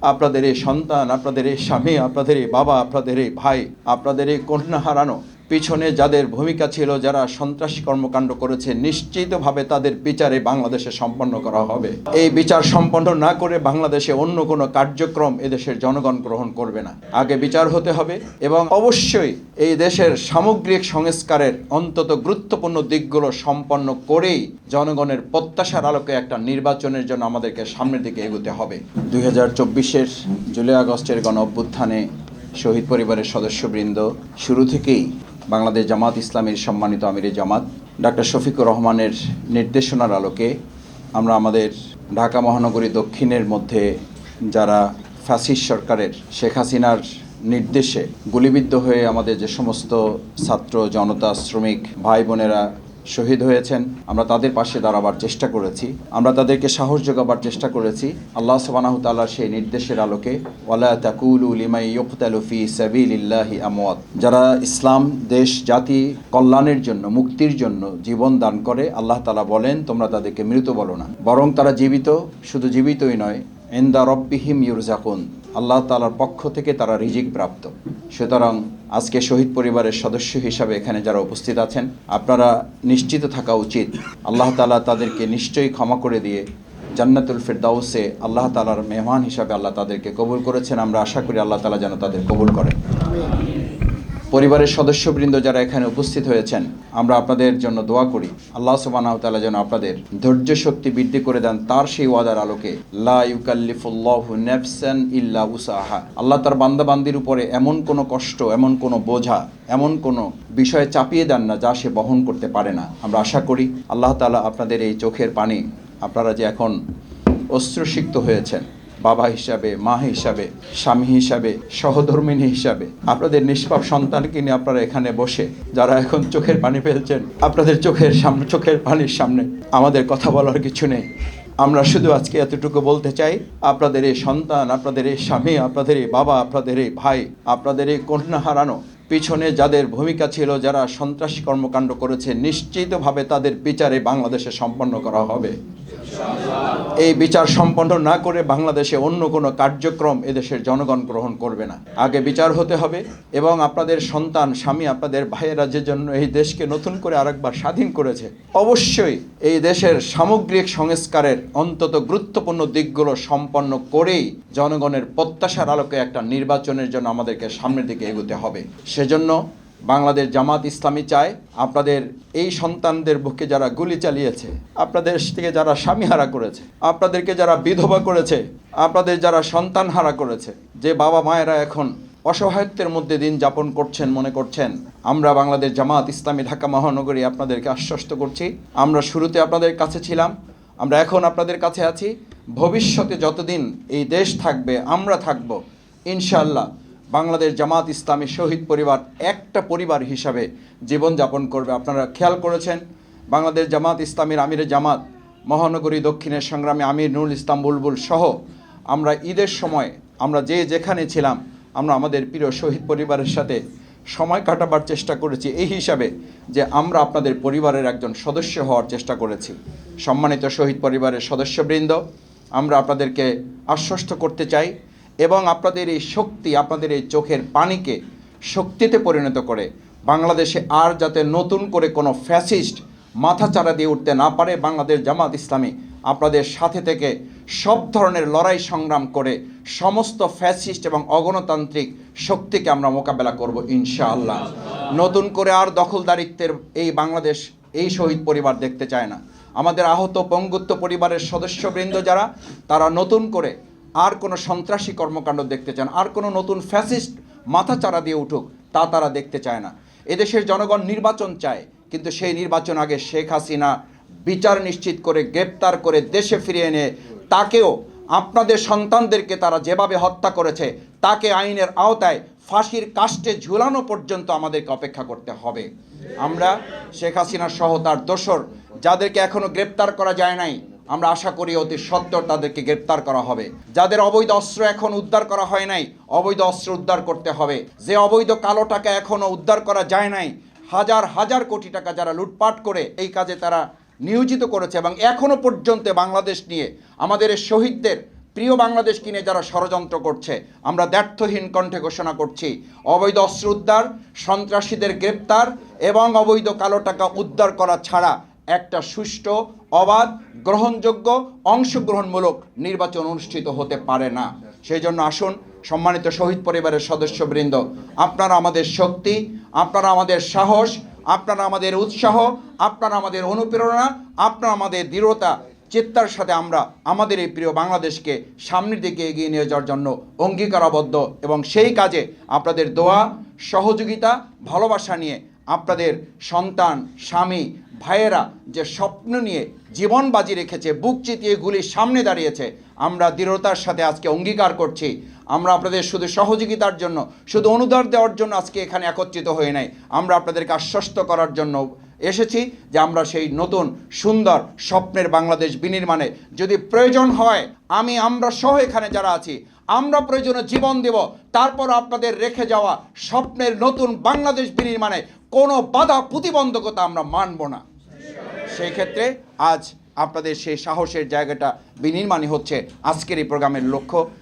আপনাদের এই সন্তান, আপনাদের এই স্বামী, আপনাদের এই বাবা, আপনাদের এই ভাই, আপনাদের এই কন্যা হারানো পিছনে যাদের ভূমিকা ছিল, যারা সন্ত্রাসী কর্মকাণ্ড করেছে, নিশ্চিতভাবে তাদের বিচারে বাংলাদেশে সম্পন্ন করা হবে। এই বিচার সম্পন্ন না করে বাংলাদেশে অন্য কোনো কার্যক্রম এদেশের জনগণ গ্রহণ করবে না। আগে বিচার হতে হবে এবং অবশ্যই এই দেশের সামগ্রিক সংস্কারের অন্তত গুরুত্বপূর্ণ দিকগুলো সম্পন্ন করেই জনগণের প্রত্যাশার আলোকে একটা নির্বাচনের জন্য আমাদেরকে সামনের দিকে এগোতে হবে। 2024-এর জুলাই আগস্টের গণ অভ্যুত্থানে শহীদ পরিবারের সদস্যবৃন্দ শুরু থেকেই বাংলাদেশ জামাত ইসলামীর সম্মানিত আমিরে জামাত ডাক্তার শফিকুর রহমানের নির্দেশনার আলোকে আমরা আমাদের ঢাকা মহানগরী দক্ষিণের মধ্যে যারা ফ্যাসিস্ট সরকারের শেখ হাসিনার নির্দেশে গুলিবিদ্ধ হয়ে আমাদের যে সমস্ত ছাত্র জনতা শ্রমিক ভাই বোনেরা শহীদ হয়েছেন, আমরা তাদের পাশে দাঁড়াবার চেষ্টা করেছি, আমরা তাদেরকে সাহস যোগাবার চেষ্টা করেছি। আল্লাহ সুবহানাহু ওয়া তাআলার সেই নির্দেশের আলোকে ওয়ালা তাকুলু লিমান ইউকতালু ফি সাবিলিল্লাহি আমওয়াত, যারা ইসলাম দেশ জাতি কল্যাণের জন্য মুক্তির জন্য জীবন দান করে আল্লাহ তাআলা বলেন তোমরা তাদেরকে মৃত বলো না, বরং তারা জীবিত, শুধু জীবিতই নয়, ইনদা রব্বিহিম ইউরজাকুন, আল্লাহ তাআলার পক্ষ থেকে তারা রিজিক প্রাপ্ত। সুতরাং আজকে শহীদ পরিবারের সদস্য হিসাবে এখানে যারা উপস্থিত আছেন, আপনারা নিশ্চিত থাকা উচিত আল্লাহ তাআলা তাদেরকে নিশ্চয়ই ক্ষমা করে দিয়ে জান্নাতুল ফিরদাউসে আল্লাহ তাআলার মেহমান হিসাবে আল্লাহ তাদেরকে কবুল করেছেন। আমরা আশা করি আল্লাহ তাআলা যেন তাদের কবুল করেন। পরিবারের সদস্যবৃন্দ যারা এখানে উপস্থিত হয়েছেন, আমরা আপনাদের জন্য দোয়া করি আল্লাহ সুবহানাহু ওয়া তাআলা যেন আপনাদের ধৈর্য শক্তি বৃদ্ধি করে দেন তার সেই ওয়াদার আলোকে। লা ইউকাল্লিফুল্লাহু নাফসান ইল্লা উসাহা, আল্লাহ তার বান্দাবান্দির উপরে এমন কোনো কষ্ট, এমন কোনো বোঝা, এমন কোনো বিষয়ে চাপিয়ে দেন না যা সে বহন করতে পারে না। আমরা আশা করি আল্লাহ তাআলা আপনাদের এই চোখের পানি, আপনারা যে এখন অশ্রুসিক্ত হয়েছেন, বাবা হিসাবে, মা হিসাবে, স্বামী হিসাবে, সহধর্মিণী হিসাবে, আপনাদের নিষ্পাপ সন্তানকে নিয়ে আপনারা এখানে বসে যারা এখন চোখের পানি ফেলছেন, আপনাদের চোখের সামনে, চোখের পানির সামনে আমাদের কথা বলার কিছু নেই। আমরা শুধু আজকে এতটুকু বলতে চাই, আপনাদের এই সন্তান, আপনাদের এই স্বামী, আপনাদের এই বাবা, আপনাদের এই ভাই, আপনাদের এই কন্যা হারানো পিছনে যাদের ভূমিকা ছিল, যারা সন্ত্রাসী কর্মকাণ্ড করেছে, নিশ্চিতভাবে তাদের বিচারে বাংলাদেশে সম্পন্ন করা হবে। এই বিচার সম্পন্ন না করে বাংলাদেশে অন্য কোনো কার্যক্রম এদেশের জনগণ গ্রহণ করবে না। আগে বিচার হতে হবে এবং আপনাদের সন্তান, স্বামী, আপনাদের ভাইয়েরা যে জন্য এই দেশকে নতুন করে আরেকবার স্বাধীন করেছে, অবশ্যই এই দেশের সামগ্রিক সংস্কারের অন্তত গুরুত্বপূর্ণ দিকগুলো সম্পন্ন করেই জনগণের প্রত্যাশার আলোকে একটা নির্বাচনের জন্য আমাদেরকে সামনের দিকে এগোতে হবে। সেজন্য বাংলাদেশ জামাত ইসলামী চায় আপনাদের এই সন্তানদের বুকে যারা গুলি চালিয়েছে, আপনাদের থেকে যারা স্বামী হারা করেছে, আপনাদেরকে যারা বিধবা করেছে, আপনাদের যারা সন্তান হারা করেছে, যে বাবা মায়েরা এখন অসহায়ত্বের মধ্যে দিন যাপন করছেন, মনে করছেন, আমরা বাংলাদেশ জামাত ইসলামী ঢাকা মহানগরী আপনাদেরকে আশ্বস্ত করছি, আমরা শুরুতে আপনাদের কাছে ছিলাম, আমরা এখন আপনাদের কাছে আছি, ভবিষ্যতে যতদিন এই দেশ থাকবে, আমরা থাকব, ইনশাআল্লাহ বাংলাদেশ জামাত ইসলামী শহীদ পরিবার একটা পরিবার হিসাবে জীবনযাপন করবে। আপনারা খেয়াল করেছেন বাংলাদেশ জামাত ইসলামীর আমিরে জামাত মহানগরী দক্ষিণের সংগ্রামী আমির নুরুল ইসলাম বুলবুল সহ আমরা ঈদের সময় আমরা যে যেখানে ছিলাম, আমরা আমাদের প্রিয় শহীদ পরিবারের সাথে সময় কাটাবার চেষ্টা করেছি এই হিসাবে যে আমরা আপনাদের পরিবারের একজন সদস্য হওয়ার চেষ্টা করেছি। সম্মানিত শহীদ পরিবারের সদস্যবৃন্দ, আমরা আপনাদেরকে আশ্বস্ত করতে চাই এবং আপনাদের এই শক্তি, আপনাদের এই চোখের পানিকে শক্তিতে পরিণত করে বাংলাদেশে আর যাতে নতুন করে কোনো ফ্যাসিস্ট মাথাচাড়া দিয়ে উঠতে না পারে, বাংলাদেশ জামাত ইসলামী আপনাদের সাথে থেকে সব ধরনের লড়াই সংগ্রাম করে সমস্ত ফ্যাসিস্ট এবং অগণতান্ত্রিক শক্তিকে আমরা মোকাবেলা করব ইনশাআল্লাহ। নতুন করে আর দখলদারিত্বের এই বাংলাদেশ এই শহীদ পরিবার দেখতে চায় না। আমাদের আহত পঙ্গুত্ব পরিবারের সদস্যবৃন্দ যারা, তারা নতুন করে আর কোনো সন্ত্রাসী কর্মকাণ্ড দেখতে চান, আর কোনো নতুন ফ্যাসিস্ট মাথাচাড়া দিয়ে উঠুক তা তারা দেখতে চায় না। এদেশের জনগণ নির্বাচন চায়, কিন্তু সেই নির্বাচন আগে শেখ হাসিনা বিচার নিশ্চিত করে গ্রেপ্তার করে দেশে ফিরিয়ে এনে তাকেও, আপনাদের সন্তানদেরকে তারা যেভাবে হত্যা করেছে তাকে আইনের আওতায় ফাঁসির কাস্টে ঝুলানো পর্যন্ত আমাদেরকে অপেক্ষা করতে হবে। আমরা শেখ হাসিনা সহ তার দোসর যাদেরকে এখনও গ্রেপ্তার করা যায় নাই, আমরা আশা করি অতি সত্বর তাদেরকে গ্রেপ্তার করা হবে। যাদের অবৈধ অস্ত্র এখন উদ্ধার করা হয় নাই, অবৈধ অস্ত্র উদ্ধার করতে হবে। যে অবৈধ কালো টাকা এখনও উদ্ধার করা যায় নাই, হাজার হাজার কোটি টাকা যারা লুটপাট করে এই কাজে তারা নিয়োজিত করেছে এবং এখনও পর্যন্ত বাংলাদেশ নিয়ে আমাদের শহীদদের প্রিয় বাংলাদেশ কিনে যারা ষড়যন্ত্র করছে, আমরা দ্ব্যর্থহীন কণ্ঠে ঘোষণা করছি, অবৈধ অস্ত্র উদ্ধার, সন্ত্রাসীদের গ্রেপ্তার এবং অবৈধ কালো টাকা উদ্ধার করা ছাড়া একটা সুষ্ঠু, অবাধ, গ্রহণযোগ্য, অংশগ্রহণমূলক নির্বাচন অনুষ্ঠিত হতে পারে না। সেই জন্য আসুন সম্মানিত শহীদ পরিবারের সদস্যবৃন্দ, আপনারা আমাদের শক্তি, আপনারা আমাদের সাহস, আপনারা আমাদের উৎসাহ, আপনারা আমাদের অনুপ্রেরণা, আপনারা আমাদের দৃঢ়তা চিত্তার সাথে আমরা আমাদের এই প্রিয় বাংলাদেশকে সামনের দিকে এগিয়ে নিয়ে যাওয়ার জন্য অঙ্গীকারাবদ্ধ এবং সেই কাজে আপনাদের দোয়া, সহযোগিতা, ভালোবাসা নিয়ে আপনাদের সন্তান, স্বামী, ভাইয়েরা যে স্বপ্ন নিয়ে জীবন বাজি রেখেছে, বুক চিতিয়ে গুলির সামনে দাঁড়িয়েছে, আমরা দৃঢ়তার সাথে আজকে অঙ্গীকার করছি আমরা আপনাদের শুধু সহযোগিতার জন্য, শুধু অনুদান দেওয়ার জন্য আজকে এখানে একত্রিত হয়ে নাই, আমরা আপনাদেরকে আশ্বস্ত করার জন্য এসেছি যে আমরা সেই নতুন সুন্দর স্বপ্নের বাংলাদেশ বিনির্মাণে যদি প্রয়োজন হয় আমরা সহ এখানে যারা আছি আমরা প্রয়োজনে জীবন দেব, তারপর আপনাদের রেখে যাওয়া স্বপ্নের নতুন বাংলাদেশ বিনির্মাণে কোনো বাধা প্রতিবন্ধকতা আমরা মানব না। সেই ক্ষেত্রে আজ আপনাদের সেই সাহসের জায়গাটা বিনির্মাণই হচ্ছে আজকের এই প্রোগ্রামের লক্ষ্য।